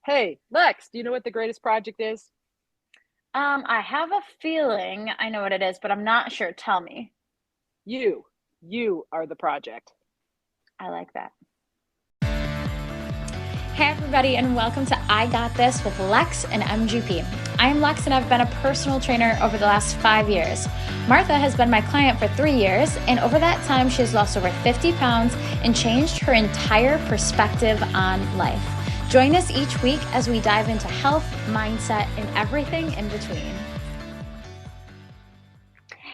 Hey, Lex, do you know what the greatest project is? I have a feeling I know what it is, but I'm not sure. Tell me. You. You are the project. I like that. Hey, everybody, and welcome to I Got This with Lex and MGP. I'm Lex, and I've been a personal trainer over the last 5 years. Martha has been my client for 3 years, and over that time, she has lost over 50 pounds and changed her entire perspective on life. Join us each week as we dive into health, mindset, and everything in between.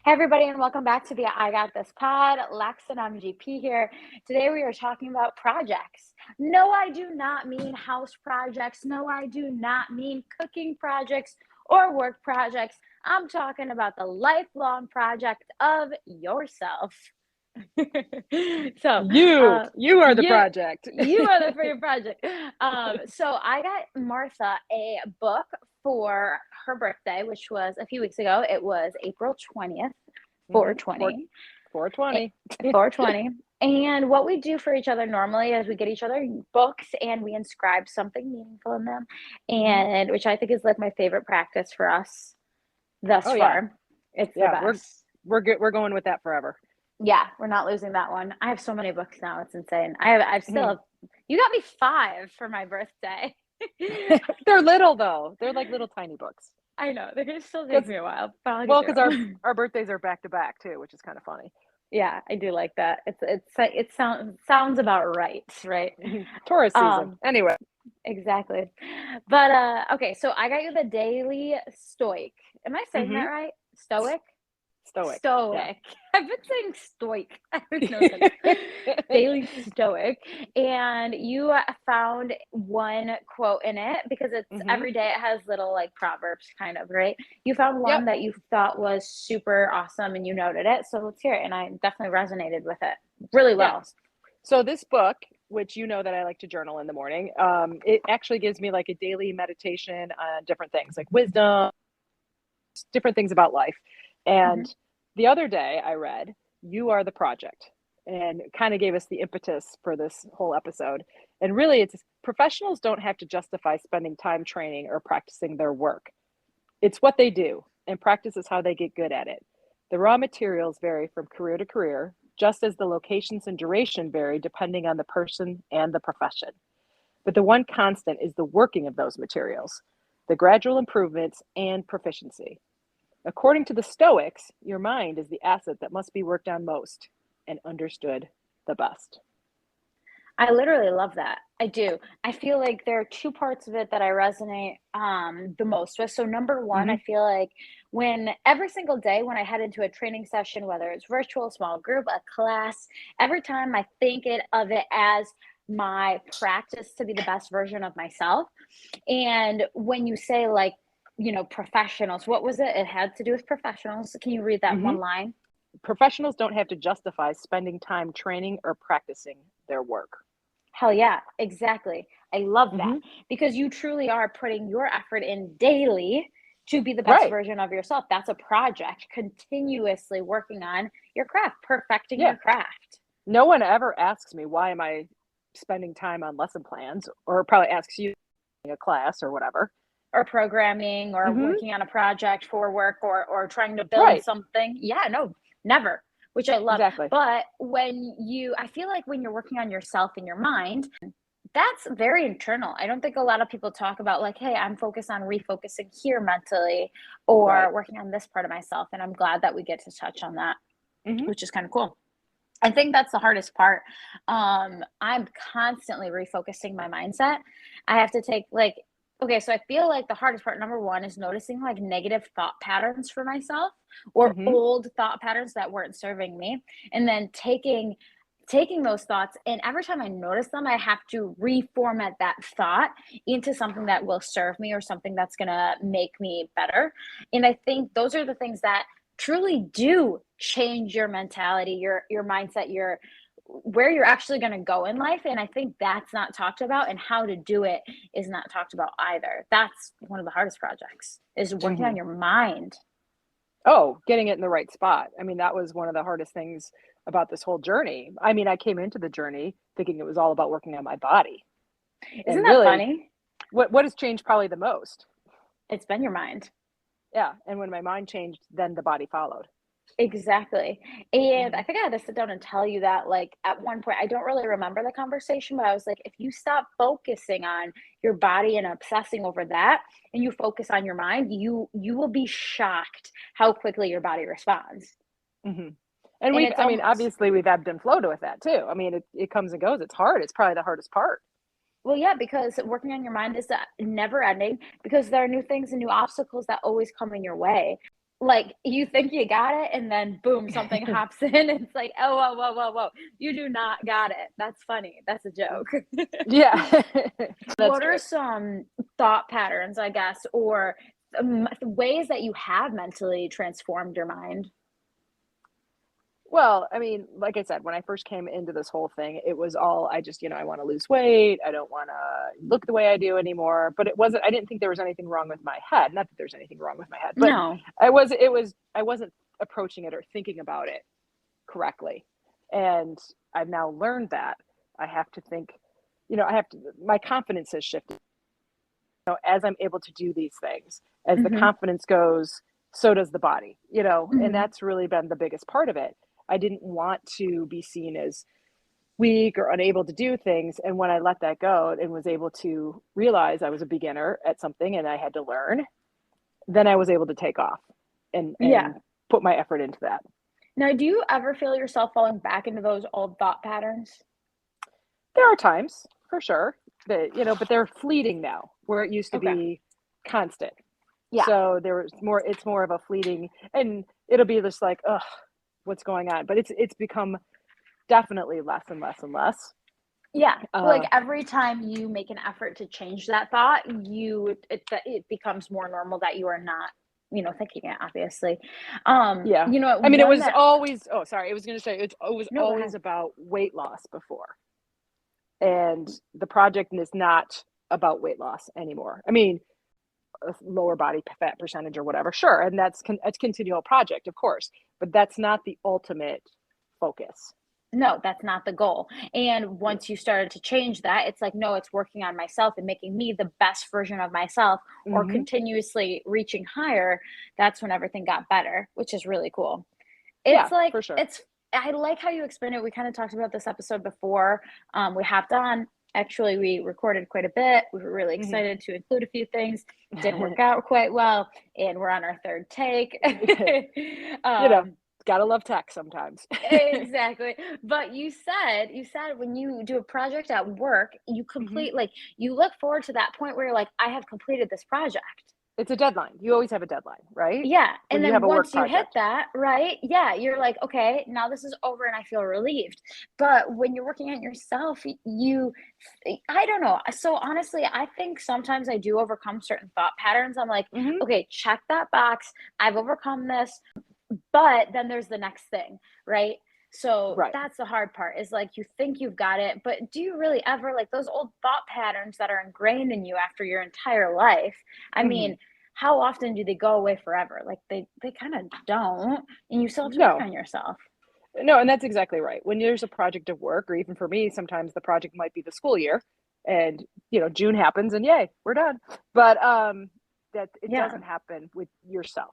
Hey, everybody, and welcome back to the I Got This pod. Lex and MGP here. Today, we are talking about projects. No, I do not mean house projects. No, I do not mean cooking projects or work projects. I'm talking about the lifelong project of yourself. so, You. uh, You are the you project. you are the free project. So I got Martha a book for her birthday, which was a few weeks ago. It was April 20th, Mm-hmm. 420. 420. 420. And what we do for each other normally is we get each other books and we inscribe something meaningful in them. Mm-hmm. And which I think is like my favorite practice for us thus Oh yeah. far. It's the Yeah, we're best. we're good. We're going with that forever. Yeah, we're not losing that one. I have so many books now. It's insane. I've still Mhm. have, you got me 5 for my birthday. They're little though. They're like little tiny books. I know. They're gonna still take Because me a while, but I'll get well, through because our them. our birthdays are back to back too, which is kind of funny. Yeah, I do like that. It sounds about right, right? Taurus season. Um, Anyway. exactly. But okay, so I got you the Daily Stoic. Am I saying that Mm-hmm. right? Stoic? Stoic. Yeah. Stoic. I've been saying stoic. I don't know that. Daily Stoic. And you found one quote in it because it's Mm-hmm. every day it has little like proverbs kind of, right? You found one Yep. that you thought was super awesome and you noted it. So let's hear it. And I definitely resonated with it really Yeah. well. So this book, which you know that I like to journal in the morning, it actually gives me like a daily meditation on different things, like wisdom, different things about life. Hmm. And the other day I read, "You are the project," and it kind of gave us the impetus for this whole episode. And really, it's professionals don't have to justify spending time training or practicing their work. It's what they do, and practice is how they get good at it. The raw materials vary from career to career, just as the locations and duration vary depending on the person and the profession. But the one constant is the working of those materials, the gradual improvements, and proficiency. According to the Stoics, your mind is the asset that must be worked on most and understood the best. I literally love that. I do. I feel like there are two parts of it that I resonate the most with. So number one, I Mm-hmm. feel like when every single day when I head into a training session, whether it's virtual, small group, a class, every time I think of it as my practice to be the best version of myself. And when you say like, professionals, what was it? It had to do with professionals. Can you read that Mm-hmm. one line? Professionals don't have to justify spending time training or practicing their work. Hell yeah, exactly. I love that Mm-hmm. because you truly are putting your effort in daily to be the best Right. version of yourself. That's a project, continuously working on your craft, perfecting Yeah. your craft, No one ever asks me, why am I spending time on lesson plans? Or probably asks you in a class or whatever. or programming or Mm-hmm. working on a project for work or trying to build Right. something. Yeah, no, never, which I love. Exactly. But I feel like when you're working on yourself in your mind, that's very internal. I don't think a lot of people talk about like, hey, I'm focused on refocusing here mentally Right. or working on this part of myself. And I'm glad that we get to touch on that, Mm-hmm. which is kind of cool. I think that's the hardest part. I'm constantly refocusing my mindset. I have to take like, okay, so I feel like the hardest part, number one, is noticing like negative thought patterns for myself or Mm-hmm. old thought patterns that weren't serving me. And then taking those thoughts, and every time I notice them, I have to reformat that thought into something that will serve me or something that's going to make me better. And I think those are the things that truly do change your mentality, your mindset, your where you're actually going to go in life. And I think that's not talked about, and how to do it is not talked about either. That's one of the hardest projects, is working Mm-hmm. on your mind. Oh, getting it in the right spot. I mean, that was one of the hardest things about this whole journey. I mean, I came into the journey thinking it was all about working on my body. Isn't And that really, funny? what has changed probably the most? It's been your mind. Yeah. And when my mind changed, then the body followed. Exactly. And Hmm. I think I had to sit down and tell you that, like, at one point, I don't really remember the conversation, but I was like, if you stop focusing on your body and obsessing over that, and you focus on your mind, you will be shocked how quickly your body responds. Hmm. And And we've, it's I mean, almost, obviously we've ebbed and flowed with that too. I mean, it comes and goes. It's hard. It's probably the hardest part. well, yeah, because working on your mind is never ending because there are new things and new obstacles that always come in your way. Like you think you got it, and then boom, something hops in. And it's like, oh, whoa, whoa, whoa, whoa, you do not got it. That's funny. That's a joke. Yeah. That's What are true. some thought patterns, I guess, or ways that you have mentally transformed your mind? Well, I mean, like I said, when I first came into this whole thing, it was all I just, I want to lose weight. I don't want to look the way I do anymore. But I didn't think there was anything wrong with my head. Not that there's anything wrong with my head, but No. I wasn't approaching it or thinking about it correctly. And I've now learned that I have to think, my confidence has shifted. As I'm able to do these things, as the Hmm. confidence goes, so does the body, and Hmm. that's really been the biggest part of it. I didn't want to be seen as weak or unable to do things. And when I let that go and was able to realize I was a beginner at something and I had to learn, then I was able to take off and Yeah. put my effort into that. Now, do you ever feel yourself falling back into those old thought patterns? There are times for sure that, but they're fleeting now where it used to Okay. be constant. Yeah. So it's more of a fleeting, and it'll be just like, ugh, what's going on? But it's become definitely less and less and less. Yeah. Like Uh, every time you make an effort to change that thought, it becomes more normal that you are not, thinking it, obviously. yeah. I mean, it One was that always, oh, sorry, I was going to say it was no, go always ahead. about weight loss before. And the project is not about weight loss anymore. I mean, a lower body fat percentage or whatever, sure. And that's continual project, of course, but that's not the ultimate focus. No, that's not the goal. And once you started to change that, it's like, no, it's working on myself and making me the best version of myself or Mm-hmm. continuously reaching higher. That's when everything got better, which is really cool. Yeah, It's like, for sure. it's, I like how you explain it. We kind of talked about this episode before. We hopped on. Actually, we recorded quite a bit. We were really Mm-hmm. excited to include a few things. Didn't work out quite well. And we're on our third take. you know, um, gotta love tech sometimes. Exactly. But you said when you do a project at work, you Hmm. complete like you look forward to that point where you're like, I have completed this project. It's a deadline. You always have a deadline, right? Yeah. When And you have then a work once you hit project. that, right? Yeah, you're like, okay, now this is over and I feel relieved. But when you're working on yourself, I don't know. So honestly, I think sometimes I do overcome certain thought patterns. I'm like, Hmm. okay, check that box. I've overcome this. But then there's the next thing, right? So Right. that's the hard part is like you think you've got it, but do you really ever like those old thought patterns that are ingrained in you after your entire life? I Hmm. mean, how often do they go away forever? Like they kind of don't, and you still have to work No, on yourself. no, and that's exactly right. When there's a project of work, or even for me, sometimes the project might be the school year, and June happens, and yay, we're done. But that it Yeah, doesn't happen with yourself.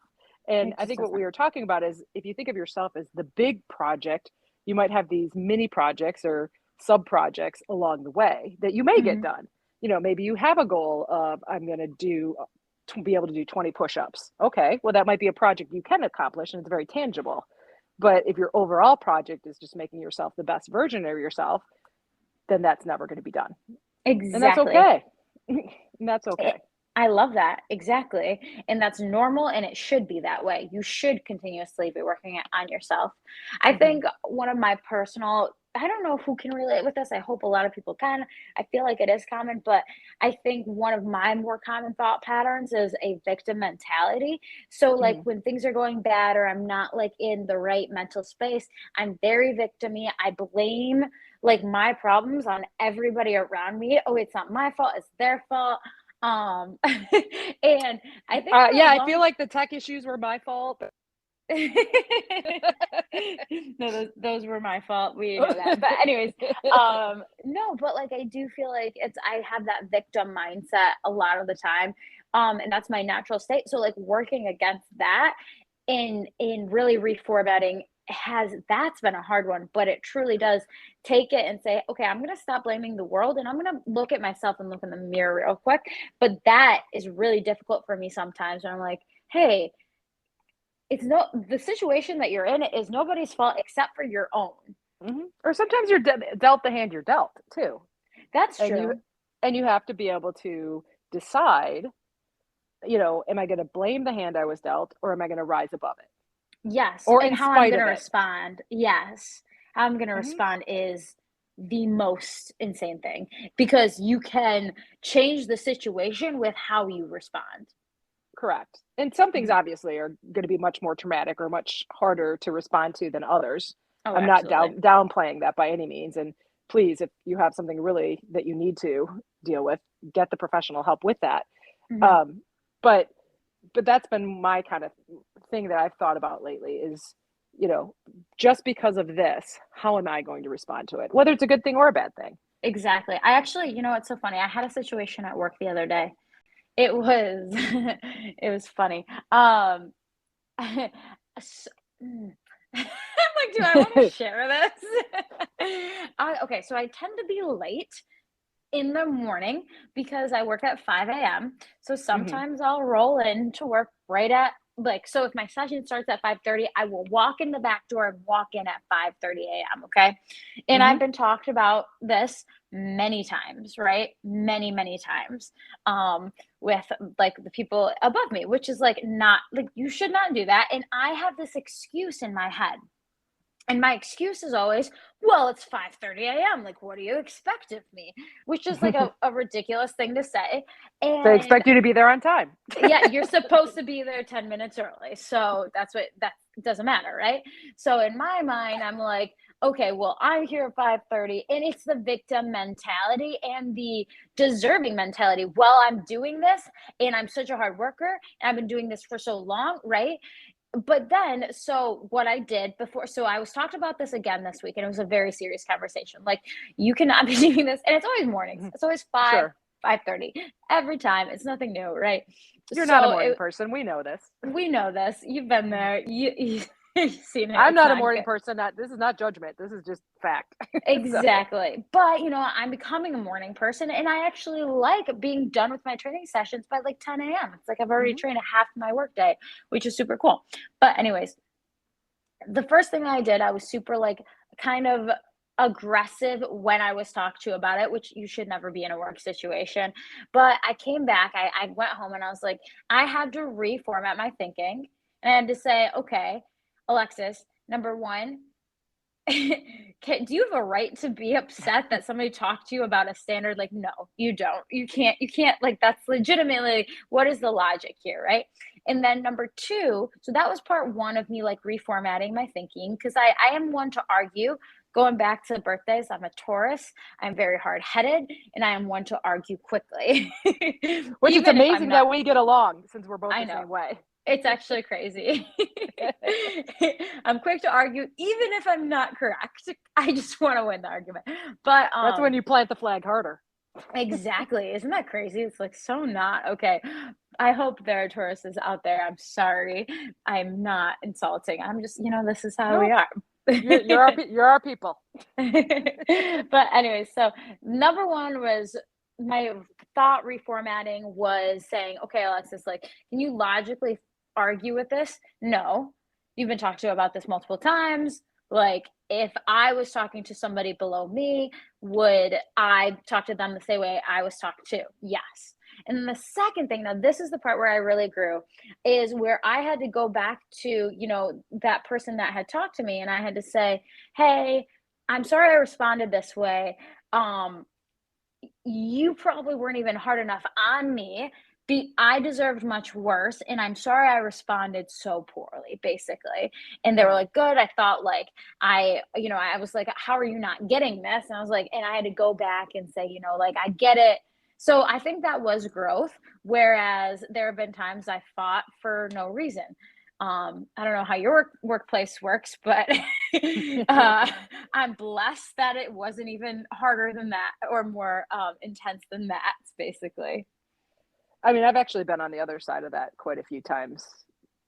And it I just think what we doesn't. were talking about is if you think of yourself as the big project, you might have these mini projects or sub projects along the way that you may get Hmm. done. Maybe you have a goal of I'm going to do to be able to do 20 push-ups. Okay, well that might be a project you can accomplish and it's very tangible. But if your overall project is just making yourself the best version of yourself, then that's never going to be done. And that's Exactly. okay. And that's It, okay. I love that. Exactly. And that's normal and it should be that way. You should continuously be working on yourself. I Mm-hmm. think one of my personal, I don't know who can relate with this. I hope a lot of people can. I feel like it is common, but I think one of my more common thought patterns is a victim mentality. So, like Mm-hmm. when things are going bad or I'm not like in the right mental space, I'm very victimy. I blame like my problems on everybody around me. Oh, it's not my fault, it's their fault. And I think for a Yeah, I feel long like the tech issues were my fault. No, those were my fault. We know that. But anyways, no, but like I do feel like I have that victim mindset a lot of the time. And that's my natural state. So like working against that in really reformatting that's been a hard one, but it truly does take it and say, okay, I'm gonna stop blaming the world and I'm gonna look at myself and look in the mirror real quick. But that is really difficult for me sometimes when I'm like, hey, the situation that you're in is nobody's fault except for your own. Or sometimes you're dealt the hand you're dealt too. That's and true. you have to be able to decide, am I going to blame the hand I was dealt, or am I going to rise above it? Yes, Or and in how I'm spite going of to it. respond. Yes. How I'm going to Hmm. respond is the most insane thing because you can change the situation with how you respond. Correct. And some things Mhm. obviously are going to be much more traumatic or much harder to respond to than others. Oh, I'm not absolutely. downplaying that by any means. And please, if you have something really that you need to deal with, get the professional help with that. Mhm. Um, but that's been my kind of thing that I've thought about lately is, you know, just because of this, how am I going to respond to it? Whether it's a good thing or a bad thing. Exactly. I actually, it's so funny. I had a situation at work the other day. It was it was funny. S mm. I'm like, "Do I wanna share this?" Okay, so I tend to be late in the morning because I work at 5 a.m. So Hmm. sometimes I'll roll into work right at so if my session starts at 5:30, I will walk in the back door and walk in at 5:30 a.m. Okay. And Hmm. I've been talked about this many times, right? Many, many times. With like the people above me, which is like not like you should not do that. And I have this excuse in my head. And my excuse is always, well, it's 5:30 a.m. Like, what do you expect of me? Which is like a ridiculous thing to say. They And expect you to be there on time. yeah, you're supposed to be there 10 minutes early. So that doesn't matter, right? So in my mind, I'm like, okay, well, I'm here at 5:30 and it's the victim mentality and the deserving mentality. Well, I'm doing this and I'm such a hard worker and I've been doing this for so long, right? But then, so what I did before, so I was talked about this again this week, and it was a very serious conversation. Like, you cannot be doing this, and it's always mornings. It's always Sure. 5:30 every time. It's nothing new, right? You're not a So morning person. We know this. we know this. You've been there. You've seen it. I'm It's not a not morning good. person. This is not judgment. This is just fact. So, Exactly. But, I'm becoming a morning person and I actually like being done with my training sessions by like 10 a.m. It's like I've already mhm. trained a half my workday, which is super cool. But anyways, the first thing I did, I was super like kind of aggressive when I was talked to about it, which you should never be in a work situation. But I came back, I went home and I was like, I had to reformat my thinking. And I had to say, okay, Alexis, number one, do you have a right to be upset that somebody talked to you about a standard? Like, no, you don't. You can't, like, that's legitimately what is the logic here, right? And then number two, so that was part one of me like reformatting my thinking because I am one to argue. Going back to birthdays, I'm a Taurus. I'm very hard headed and I am one to argue quickly. Which it's Even if I'm amazing not, that we get along since we're both I the know. same way. It's actually crazy. I'm quick to argue, even if I'm not correct. I just want to win the argument. But That's when you plant the flag harder. exactly. Isn't that crazy? It's like so not okay. I hope there are Tauruses out there. I'm sorry. I'm not insulting. I'm just, this is how we No, are. you're our people. But anyway, so number one was my thought reformatting was saying, okay, Alexis, like, can you logically argue with this? No. You've been talked to about this multiple times. Like, if I was talking to somebody below me, would I talk to them the same way I was talked to? Yes. And then the second thing, now this is the part where I really grew, is where I had to go back to, that person that had talked to me and I had to say, hey, I'm sorry I responded this way. Um, you probably weren't even hard enough on me. I deserved much worse, and I'm sorry I responded so poorly, basically. And they were Mhm. like, "Good." I thought like I was like, "How are you not getting this?" And I was like, and I had to go back and say, like I get it. So I think that was growth. Whereas there have been times I fought for no reason. I don't know how your workplace works, but I'm blessed that it wasn't even harder than that or more intense than that, basically. I mean, I've actually been on the other side of that quite a few times.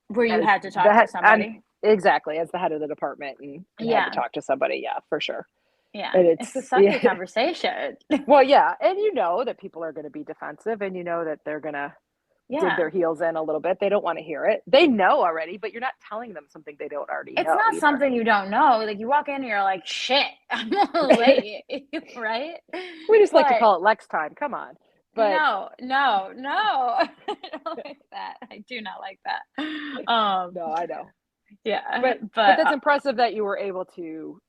Where you As had to the talk to head, somebody. exactly, as the head of the department and had to Yeah. talk to somebody. Yeah, for sure. Yeah. And It's a it's, sucky yeah, conversation. well, yeah. And you know that people are going to be defensive and you know that they're going to dig Yeah. their heels in a little bit. They don't want to hear it. They know already, but you're not telling them something they don't already It's know not either. something you don't know. Like you walk in and you're like, shit, I'm late, right? We just like to But call it Lex time. Come on. But no, no, no. I don't like that. I do not like that. no, I know. Yeah, But but that's impressive that you were able to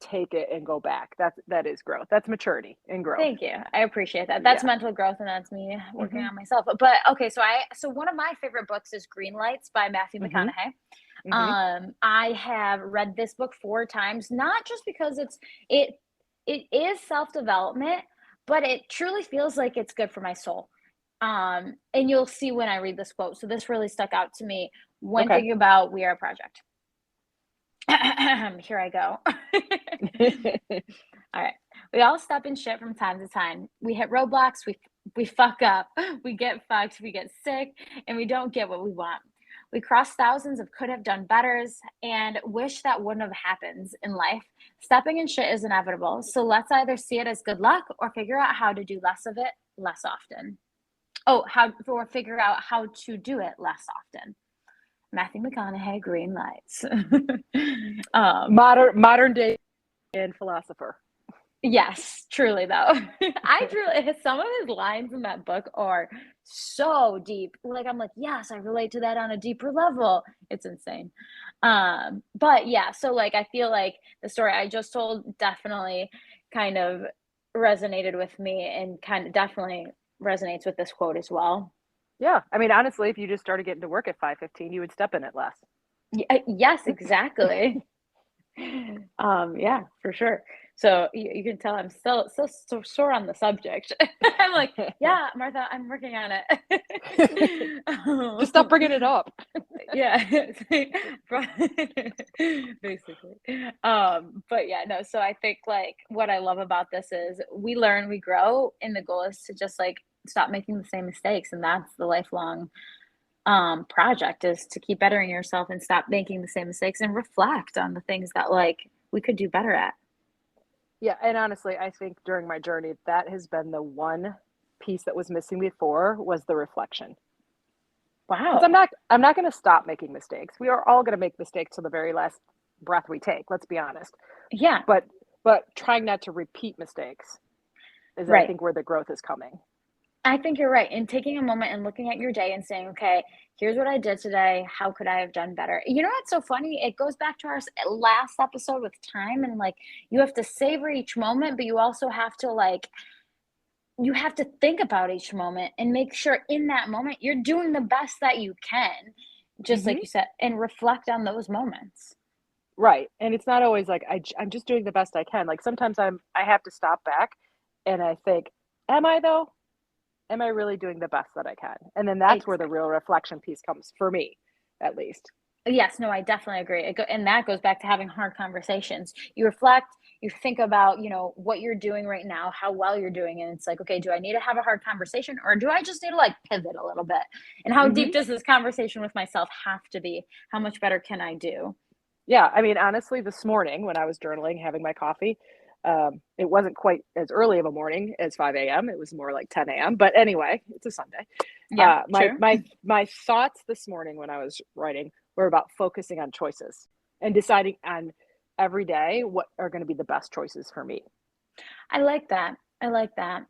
take it and go back. That is growth. That's maturity and growth. thank you. I appreciate that. That's Yeah. mental growth and that's me working Mhm. on myself. But okay, so one of my favorite books is Green Lights by Matthew Mhm. McConaughey. Mhm. I have read this book 4 times, not just because it it is self-development, but it truly feels like it's good for my soul. And you'll see when I read this quote. So this really stuck out to me when Okay. thinking about We Are Project. Here I go. All right. We all step in shit from time to time. We hit roadblocks, we fuck up, we get fucked, we get sick, and we don't get what we want. We cross thousands of could have done betters and wish that wouldn't have happened in life. Stepping in shit is inevitable. So let's either see it as good luck or figure out how to do less of it less often. Oh, how or figure out how to do it less often. Matthew McConaughey, Green Lights. Modern day and philosopher. Yes, truly though. I truly some of his lines in that book are so deep. Like I'm like, yes, I relate to that on a deeper level. It's insane. But yeah, so like I feel like the story I just told definitely kind of resonated with me and kind of definitely resonates with this quote as well. Yeah. I mean, honestly, if you just started getting to work at 5:15, you would step in it less. Yes, exactly. Yeah, for sure. So you can tell I'm still so sore on the subject. I'm like, yeah, Martha, I'm working on it. Just stop bringing it up. Yeah, basically. But yeah, no. So I think like what I love about this is we learn, we grow, and the goal is to just like stop making the same mistakes, and that's the lifelong project is to keep bettering yourself and stop making the same mistakes and reflect on the things that like we could do better at. Yeah, and honestly, I think during my journey, that has been the one piece that was missing before was the reflection. Because Wow. I'm not going to stop making mistakes. We are all going to make mistakes to the very last breath we take. Let's be honest. Yeah, But trying not to repeat mistakes is, I right. think, where the growth is coming. I think you're right. And taking a moment and looking at your day and saying, okay, here's what I did today. How could I have done better? You know what's so funny? It goes back to our last episode with time and like you have to savor each moment, but you also have to like you have to think about each moment and make sure in that moment you're doing the best that you can, just like Hmm. you said, and reflect on those moments. Right. And it's not always like I'm just doing the best I can. Like sometimes I have to stop back and I think, am I though? Am I really doing the best that I can? And then that's where the Exactly. real reflection piece comes for me, at least. Yes, no, I definitely agree. And that goes back to having hard conversations. You reflect, you think about, what you're doing right now, how well you're doing, and it's like, okay, do I need to have a hard conversation, or do I just need to like pivot a little bit? And how deep Hmm. does this conversation with myself have to be? How much better can I do? Yeah. I mean, honestly, this morning when I was journaling, having my coffee, it wasn't quite as early of a morning as 5 a.m. It was more like 10 a.m. But anyway, it's a Sunday. Yeah, My true. my thoughts this morning when I was writing were about focusing on choices and deciding on every day what are going to be the best choices for me. I like that. I like that.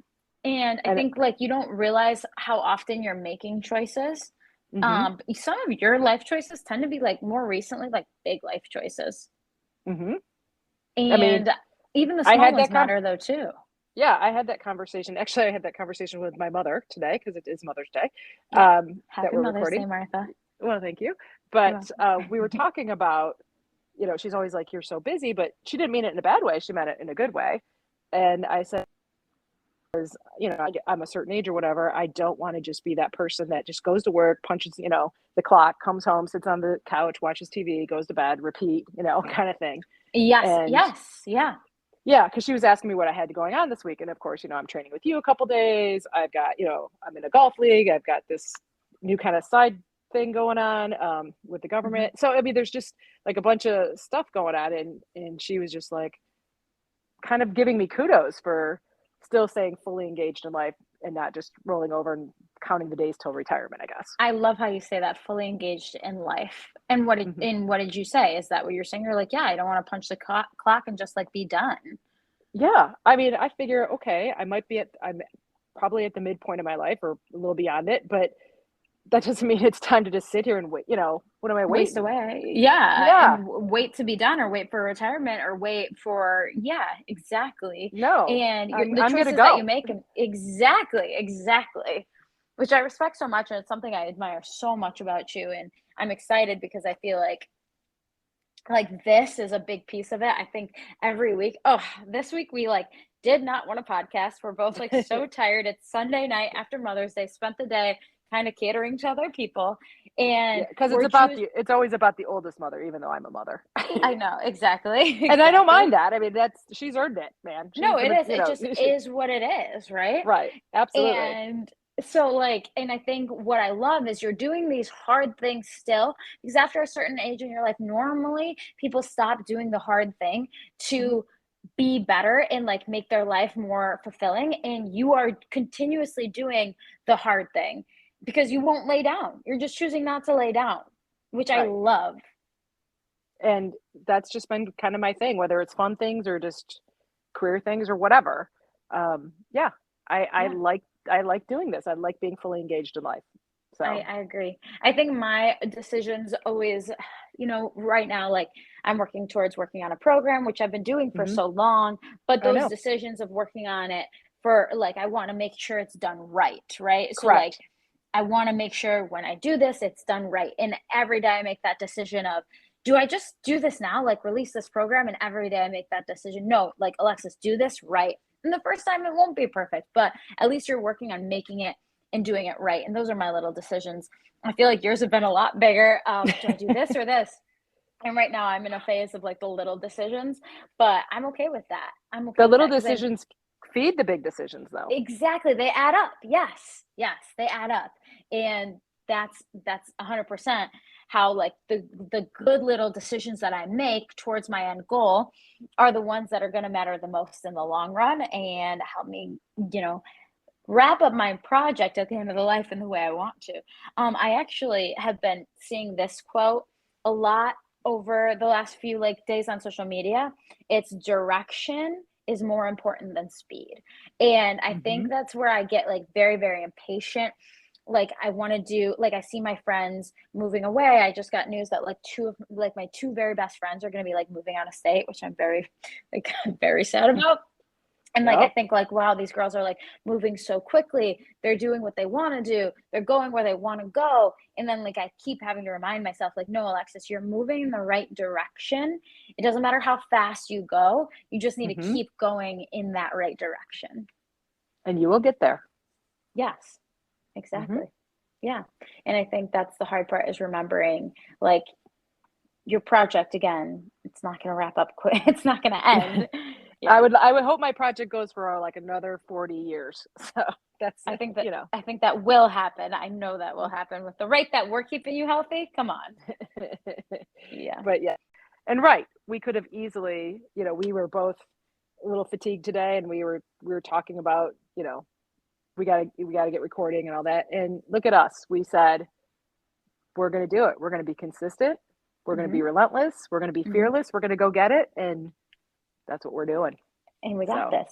And I And think like you don't realize how often you're making choices. hmm. Some of your life choices tend to be like more recently, like big life choices. Hmm. I mean, And even the I small had ones that matter though too. yeah, I had that conversation. Actually, I had that conversation with my mother today because it is Mother's Day, Yeah. that Happy we're Mother's Day, recording. Martha. Well, thank you. You're But we were welcome. talking about, she's always like, "You're so busy," but she didn't mean it in a bad way. She meant it in a good way. And I said, I'm a certain age or whatever, I don't want to just be that person that just goes to work, punches, the clock, comes home, sits on the couch, watches TV, goes to bed, repeat, kind of thing. Yes. And Yes. Yeah. yeah, because she was asking me what I had going on this week. And of course, I'm training with you a couple days. I've got, I'm in a golf league. I've got this new kind of side thing going on with the government. So, I mean, there's just like a bunch of stuff going on. And she was just like kind of giving me kudos for still staying fully engaged in life and not just rolling over and counting the days till retirement, I guess. I love how you say that, fully engaged in life. And what did you say? Is that what you're saying? You're like, yeah, I don't want to punch the clock and just like be done. Yeah. I mean, I figure, okay, I'm probably at the midpoint of my life or a little beyond it, but that doesn't mean it's time to just sit here and wait. What am I waiting? Waste away. Yeah. And wait to be done, or wait for retirement, or wait for, yeah, exactly. No. And the choices that you make, exactly. Which I respect so much. And it's something I admire so much about you. And I'm excited because I feel like this is a big piece of it. I think every week, this week we did not want a podcast. We're both so tired. It's Sunday night after Mother's Day, spent the day kind of catering to other people. And because it's always about the oldest mother, even though I'm a mother. I know, exactly. And I don't mind that. I mean, she's earned it, man. It just is what it is, right? Right. Absolutely. And so and I think what I love is you're doing these hard things still, because after a certain age in your life, normally people stop doing the hard thing to be better and make their life more fulfilling. And you are continuously doing the hard thing because you won't lay down. You're just choosing not to lay down, which I love. And that's just been kind of my thing, whether it's fun things or just career things or whatever. I like doing this. I like being fully engaged in life. So I agree. I think my decisions always, right now, I'm working on a program, which I've been doing for so long, but those decisions of working on it for I want to make sure it's done right. Right. Correct. So I want to make sure when I do this, it's done right. And every day I make that decision of, do I just do this now? Release this program, and every day I make that decision. No, Alexis, do this right. And the first time it won't be perfect, but at least you're working on making it and doing it right. And those are my little decisions. I feel like yours have been a lot bigger. Do I do this or this? And right now I'm in a phase of the little decisions, but I'm okay with that. I'm okay. The little decisions feed the big decisions, though. Exactly. They add up. Yes, they add up. And that's 100% how the good little decisions that I make towards my end goal are the ones that are going to matter the most in the long run and help me, wrap up my project at the end of the life in the way I want to. I actually have been seeing this quote a lot over the last few days on social media. It's direction is more important than speed. And I think that's where I get very, very impatient. I want to do, I see my friends moving away. I just got news that two of my two very best friends are going to be moving out of state, which I'm very, very sad about. And I think wow, these girls are moving so quickly. They're doing what they want to do. They're going where they want to go. And then I keep having to remind myself no, Alexis, you're moving in the right direction. It doesn't matter how fast you go. You just need to keep going in that right direction. And you will get there. Yes. Exactly. Yeah. And I think that's the hard part, is remembering your project, again, it's not going to wrap up quick. It's not going to end. Yeah. I would hope my project goes for another 40 years. So I think that will happen. I know that will happen with the rate that we're keeping you healthy. Come on. Yeah. But yeah. And we could have easily, we were both a little fatigued today, and we were talking about, we gotta get recording and all that. And look at us. We said, we're going to do it. We're going to be consistent. We're going to be relentless. We're going to be fearless. We're going to go get it. And that's what we're doing. And we got this.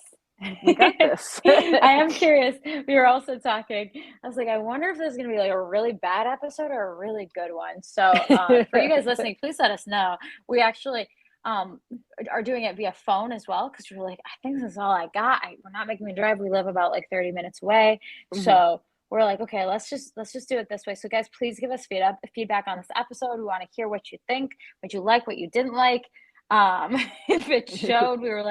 We got this. I am curious. We were also talking. I was I wonder if there's going to be a really bad episode or a really good one. So for you guys listening, please let us know. We actually are doing it via phone as well, because we're I think this is all I got. We're not making me drive. We live about 30 minutes away. So we're okay, let's just do it this way. So guys, please give us feedback on this episode. We want to hear what you think, what you like, what you didn't like. If it showed, we were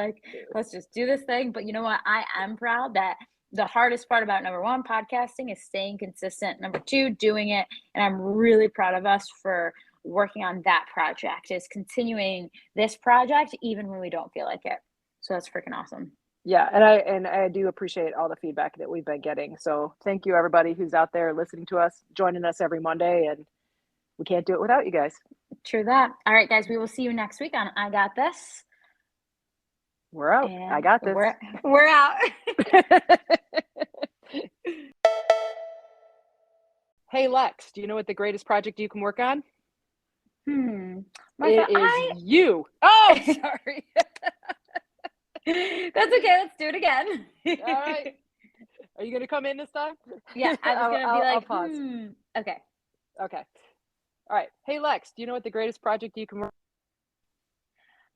let's just do this thing. But you know what? I am proud that the hardest part about number one, podcasting, is staying consistent. Number two, doing it. And I'm really proud of us for working on that project, is continuing this project even when we don't feel like it. So that's freaking awesome. Yeah, and I do appreciate all the feedback that we've been getting. So thank you, everybody who's out there listening to us, joining us every Monday, and we can't do it without you guys. True that. All right, guys, we will see you next week on I Got This. We're out. And I got this. We're out. Hey, Lex, do you know what the greatest project you can work on? Martha, it is you. Oh, sorry. That's okay. Let's do it again. All right. Are you going to come in this time? Yeah, I was going to be like, I'll pause. Okay. Okay. All right. Hey, Lex, do you know what the greatest project you can work on?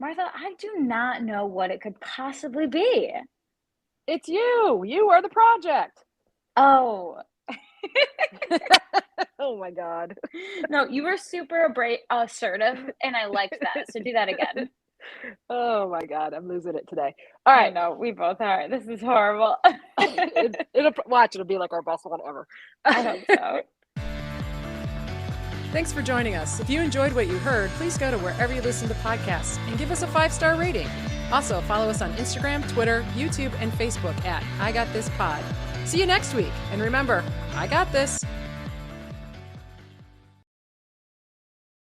Martha, I do not know what it could possibly be. It's you. You are the project. Oh. Oh my God. No, you were super assertive, and I liked that. So do that again. Oh my God, I'm losing it today. All right. No, we both are. This is horrible. It'll be like our best one ever. I hope so. Thanks for joining us. If you enjoyed what you heard, please go to wherever you listen to podcasts and give us a 5-star rating. Also, follow us on Instagram, Twitter, YouTube, and Facebook at I Got This Pod. See you next week. And remember, I got this.